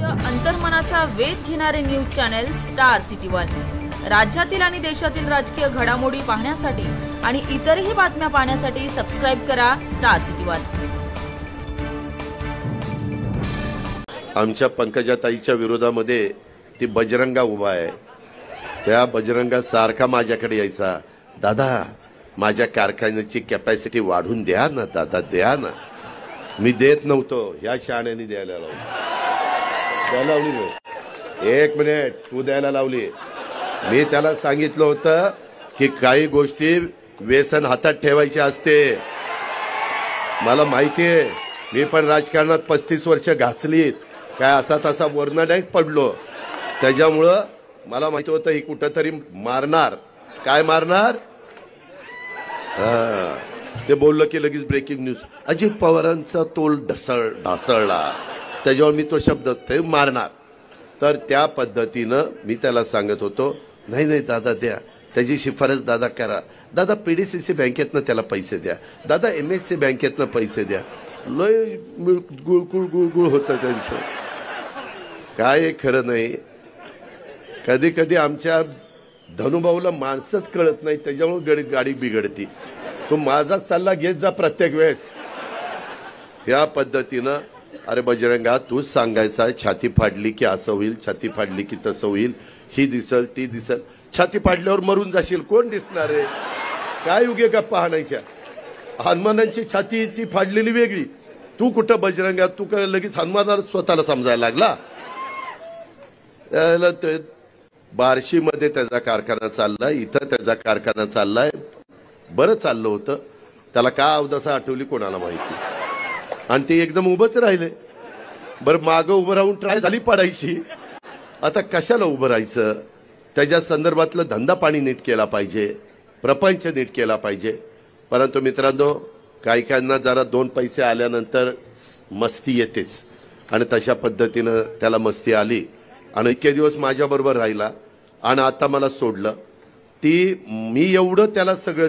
लोकप्रिय अंतर्मनाचा वेध घेणारे news channel star city one. राज्यातील आणि देशातील राजकीय घडामोडी पाहण्यासाठी आणि इतरही बातम्या पाहण्यासाठी सबस्क्राइब करा स्टार सिटी वन। आमच्या पंकजाताईच्या विरोधामध्ये ती बजरंगा उभा आहे। त्या बजरंगा सारखा माझ्याकडे यायचा, दादा माझ्या कारखान्याची कॅपॅसिटी वाढून द्या ना, दादा द्या ना। मी देत नव्हतो, या शाण्याने द्यायला लावली। एक मिनिट, तू द्यायला लावली। मी त्याला सांगितलं होतं की काही गोष्टी व्यसन हातात ठेवायचे असते। मला माहिती आहे, मी पण राजकारणात 35 वर्ष घासलीत, काय असा तसा वर्ण नाही पडलो। त्याच्यामुळं मला माहिती होतं ही कुठेतरी मारणार। काय मारणार? ते बोललं की लगेच ब्रेकिंग न्यूज, अजित पवारांचा तोल ढासळला, त्याच्यावर मी तो शब्द ते मारणार। तर त्या पद्धतीनं मी त्याला सांगत होतो, नाही नाही दादा द्या, त्याची शिफारस दादा करा, दादा पीडीसीसी बँकेतनं त्याला पैसे द्या, दादा एमएससी बँकेतनं पैसे द्या। लय गुळगुळ गुळगुळ होतं त्यांचं, काय खरं नाही। कधी कधी आमच्या धनुभाऊला माणसंच कळत नाही, त्याच्यामुळे गाडी बिघडती। तो माझा सल्ला घेत जा प्रत्येक वेळेस। या पद्धतीनं अरे बजरंगा तूच सांगायचा, छाती फाडली की असं होईल, छाती फाडली की तसं होईल, ही दिसल ती दिसल। छाती फाडल्यावर मरून जाशील, कोण दिसणार आहे? काय उगे गप्पा हाणायच्या? हनुमानांची छाती ती फाडलेली वेगळी, तू कुठं बजरंगा, तू काय लगेच हनुमानाला स्वतःला समजायला लागला? बार्शीमध्ये त्याचा कारखाना चाललाय, इथं त्याचा कारखाना चाललाय, बरं चाललं होतं। त्याला का अवदसा आठवली कोणाला माहिती, आणि ते एकदम उभंच राहिले। बरं मागं उभं राहून ट्राय झाली पाडायची, आता कशाला उभं राहायचं? त्याच्या संदर्भातलं धंदा पाणी नीट केला पाहिजे, प्रपंच नीट केला पाहिजे। परंतु मित्रांनो, काही काहींना जरा दोन पैसे आल्यानंतर मस्ती येतेच, आणि तशा पद्धतीनं त्याला मस्ती आली आणि इतके दिवस माझ्याबरोबर राहिला आणि आता मला सोडलं। ती मी एवढं त्याला सगळं